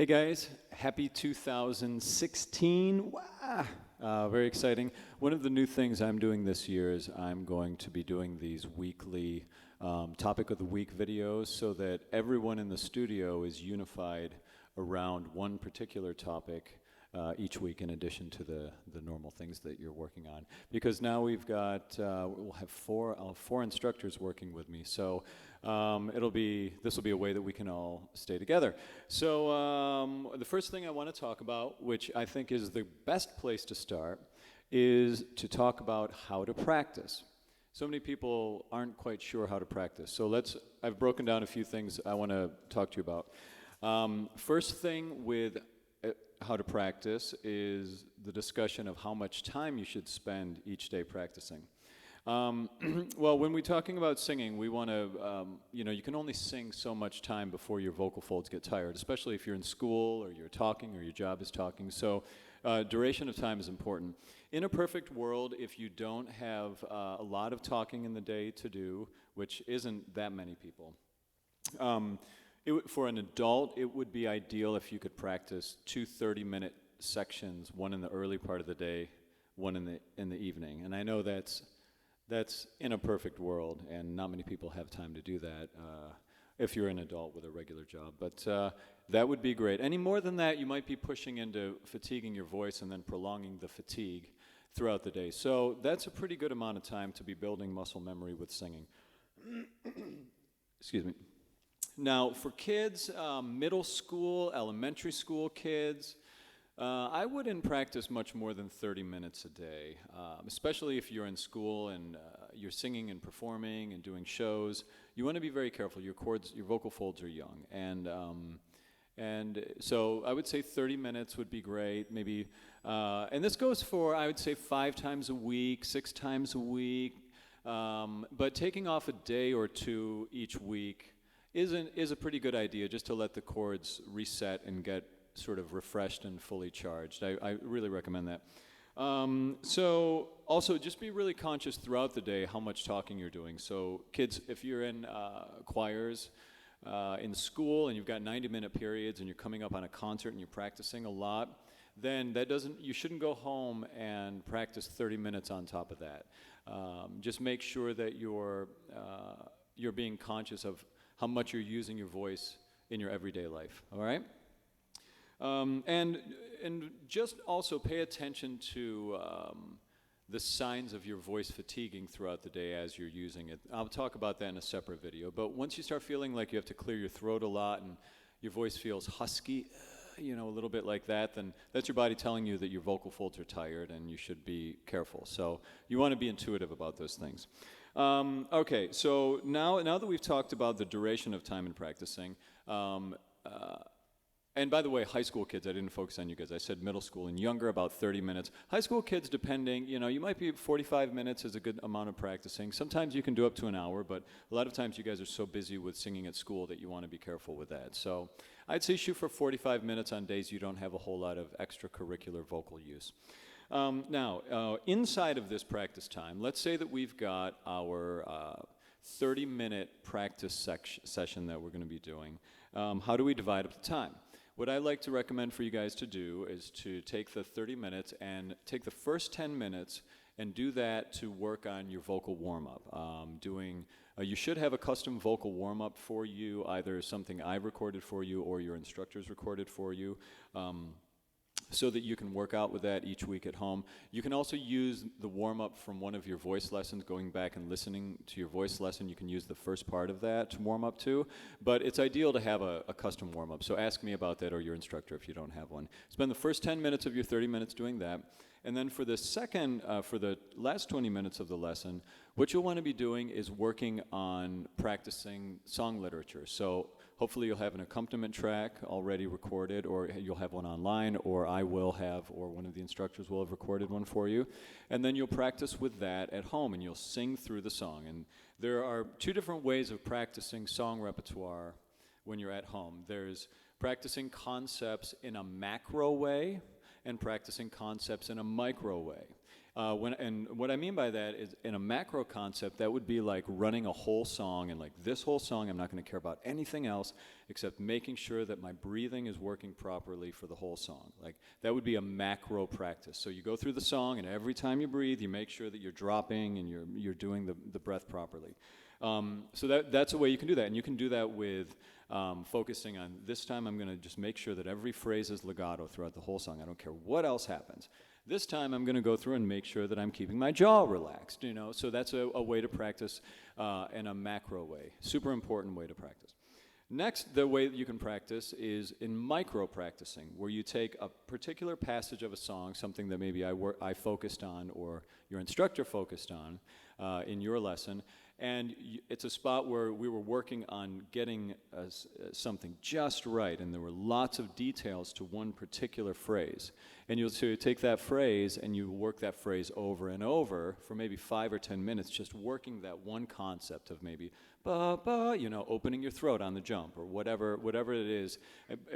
Hey guys, happy 2016. Wow. Very exciting. One of the new things I'm doing this year is I'm going to be doing these weekly topic of the week videos so that everyone in the studio is unified around one particular topic each week in addition to the normal things that you're working on. Because now we've got, we'll have four instructors working with me. So this will be a way that we can all stay together. So the first thing I want to talk about, which I think is the best place to start, is to talk about how to practice. So many people aren't quite sure how to practice. So I've broken down a few things I want to talk to you about. First thing with how to practice is the discussion of how much time you should spend each day practicing. Well, when we're talking about singing, we want to, you can only sing so much time before your vocal folds get tired, especially if you're in school or you're talking or your job is talking. So duration of time is important. In a perfect world, if you don't have a lot of talking in the day to do, which isn't that many people, for an adult, it would be ideal if you could practice 2 30-minute sections, one in the early part of the day, one in the evening. And I know that's in a perfect world, and not many people have time to do that if you're an adult with a regular job. But that would be great. Any more than that, you might be pushing into fatiguing your voice and then prolonging the fatigue throughout the day. So that's a pretty good amount of time to be building muscle memory with singing. Excuse me. Now, for kids, middle school, elementary school kids, I wouldn't practice much more than 30 minutes a day, especially if you're in school and you're singing and performing and doing shows. You want to be very careful. Your vocal folds are young, and so I would say 30 minutes would be great. Maybe, and this goes for, I would say, 5 times a week, 6 times a week. But taking off a day or two each week is a pretty good idea, just to let the cords reset and get sort of refreshed and fully charged. I really recommend that. So also just be really conscious throughout the day how much talking you're doing. So kids, if you're in choirs in school and you've got 90-minute periods and you're coming up on a concert and you're practicing a lot, then you shouldn't go home and practice 30 minutes on top of that. Just make sure that you're being conscious of how much you're using your voice in your everyday life, all right? And just also pay attention to the signs of your voice fatiguing throughout the day as you're using it. I'll talk about that in a separate video. But once you start feeling like you have to clear your throat a lot and your voice feels husky, a little bit like that, then that's your body telling you that your vocal folds are tired and you should be careful. So you want to be intuitive about those things. Okay, so now that we've talked about the duration of time in practicing, and by the way, high school kids, I didn't focus on you guys. I said middle school and younger, about 30 minutes. High school kids, depending, you might be 45 minutes is a good amount of practicing. Sometimes you can do up to an hour, but a lot of times you guys are so busy with singing at school that you want to be careful with that. So I'd say shoot for 45 minutes on days you don't have a whole lot of extracurricular vocal use. Now, inside of this practice time, let's say that we've got our 30-minute practice session that we're going to be doing. How do we divide up the time? What I like to recommend for you guys to do is to take the 30 minutes and take the first 10 minutes and do that to work on your vocal warm-up. You should have a custom vocal warm-up for you, either something I've recorded for you or your instructors recorded for you, so that you can work out with that each week at home. You can also use the warm-up from one of your voice lessons, going back and listening to your voice lesson. You can use the first part of that to warm up to, but it's ideal to have a custom warm-up. So ask me about that or your instructor if you don't have one. Spend the first 10 minutes of your 30 minutes doing that, and then for the last 20 minutes of the lesson, what you'll want to be doing is working on practicing song literature. So hopefully you'll have an accompaniment track already recorded, or you'll have one online, or I will have, or one of the instructors will have recorded one for you. And then you'll practice with that at home, and you'll sing through the song. And there are 2 different ways of practicing song repertoire when you're at home. There's practicing concepts in a macro way and practicing concepts in a micro way. And what I mean by that is, in a macro concept, that would be like running a whole song, and like this whole song, I'm not going to care about anything else except making sure that my breathing is working properly for the whole song. Like that would be a macro practice. So you go through the song, and every time you breathe, you make sure that you're dropping and you're doing the breath properly. So that's a way you can do that, and you can do that with focusing on, this time I'm going to just make sure that every phrase is legato throughout the whole song. I don't care what else happens. This time I'm going to go through and make sure that I'm keeping my jaw relaxed, you know. So that's a way to practice in a macro way. Super important way to practice. Next, the way that you can practice is in micro practicing, where you take a particular passage of a song, something that maybe I focused on or your instructor focused on in your lesson, and it's a spot where we were working on getting something just right, and there were lots of details to one particular phrase. And you'll take that phrase and you work that phrase over and over for maybe 5 or 10 minutes, just working that one concept of maybe ba ba, you know, opening your throat on the jump or whatever it is.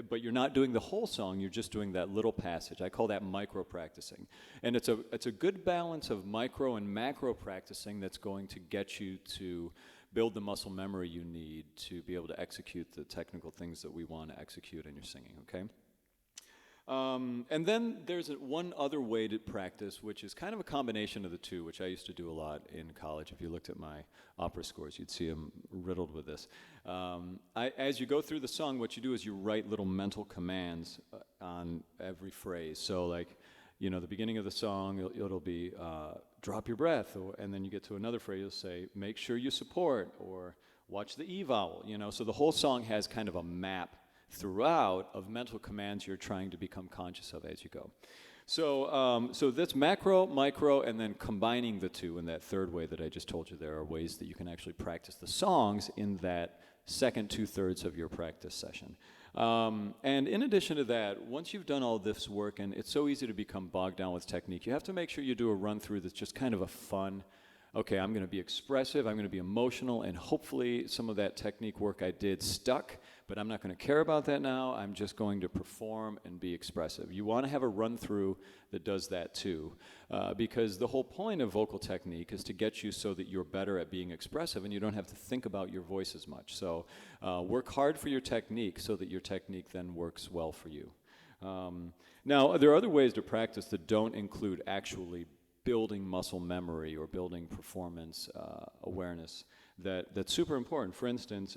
But you're not doing the whole song; you're just doing that little passage. I call that micro practicing, and it's a good balance of micro and macro practicing that's going to get you to build the muscle memory you need to be able to execute the technical things that we want to execute in your singing. Okay. And then there's one other way to practice, which is kind of a combination of the two, which I used to do a lot in college. If you looked at my opera scores, you'd see them riddled with this. As you go through the song, what you do is you write little mental commands on every phrase. So like, you know, the beginning of the song, it'll be drop your breath, and then you get to another phrase, you'll say, make sure you support, or watch the E vowel, you know. So the whole song has kind of a map throughout of mental commands you're trying to become conscious of as you go. So that's macro, micro, and then combining the two in that third way that I just told you. There are ways that you can actually practice the songs in that second 2/3 of your practice session. And in addition to that, once you've done all this work, and it's so easy to become bogged down with technique, you have to make sure you do a run through that's just kind of a fun, okay, I'm going to be expressive, I'm going to be emotional, and hopefully some of that technique work I did stuck, but I'm not going to care about that now. I'm just going to perform and be expressive. You want to have a run-through that does that too, because the whole point of vocal technique is to get you so that you're better at being expressive and you don't have to think about your voice as much. So work hard for your technique so that your technique then works well for you. Now, there are other ways to practice that don't include actually building muscle memory or building performance awareness that's super important. For instance,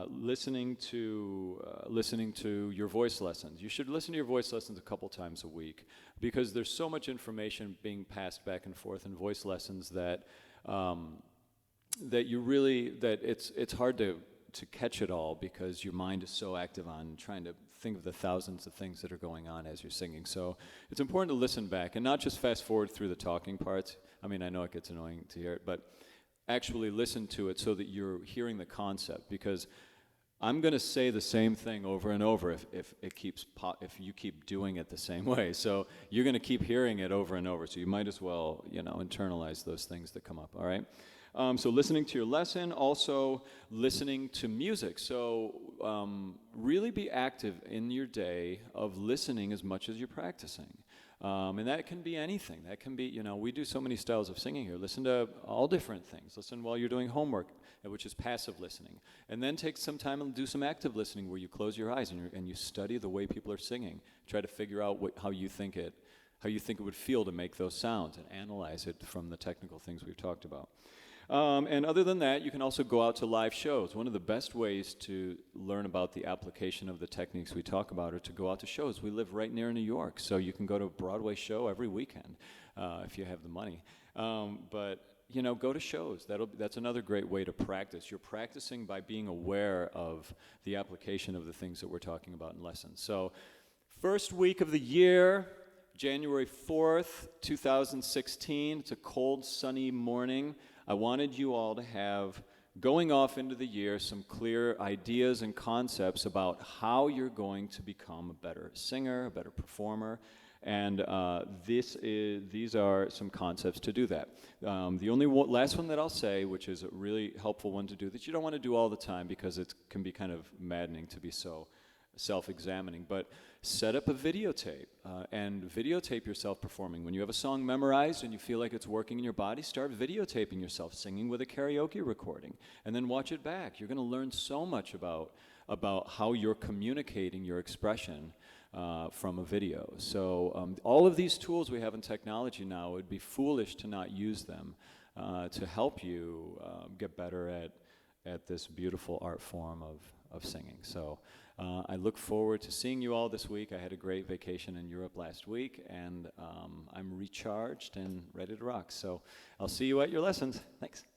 listening to your voice lessons. You should listen to your voice lessons a couple times a week, because there's so much information being passed back and forth in voice lessons that it's hard to catch it all, because your mind is so active on trying to think of the thousands of things that are going on as you're singing. So it's important to listen back and not just fast forward through the talking parts. I mean, I know it gets annoying to hear it, but actually listen to it so that you're hearing the concept, because I'm going to say the same thing over and over if you keep doing it the same way. So you're going to keep hearing it over and over. So you might as well, you know, internalize those things that come up. All right. So listening to your lesson, also listening to music. So really be active in your day of listening as much as you're practicing. And that can be anything. That can be, you know, we do so many styles of singing here. Listen to all different things. Listen while you're doing homework, which is passive listening. And then take some time and do some active listening where you close your eyes and you study the way people are singing. Try to figure out how you think it would feel to make those sounds, and analyze it from the technical things we've talked about. And other than that, you can also go out to live shows. One of the best ways to learn about the application of the techniques we talk about are to go out to shows. We live right near New York, so you can go to a Broadway show every weekend if you have the money. But you know, go to shows. That's another great way to practice. You're practicing by being aware of the application of the things that we're talking about in lessons. So, first week of the year, January 4th, 2016. It's a cold, sunny morning. I wanted you all to have, going off into the year, some clear ideas and concepts about how you're going to become a better singer, a better performer, and these are some concepts to do that. The only last one that I'll say, which is a really helpful one to do, that you don't want to do all the time because it can be kind of maddening to be so self-examining. But set up a videotape and videotape yourself performing. When you have a song memorized and you feel like it's working in your body, start videotaping yourself singing with a karaoke recording, and then watch it back. You're going to learn so much about how you're communicating your expression from a video. So all of these tools we have in technology now, it would be foolish to not use them to help you get better at this beautiful art form of singing. So I look forward to seeing you all this week. I had a great vacation in Europe last week, and I'm recharged and ready to rock. So I'll see you at your lessons. Thanks.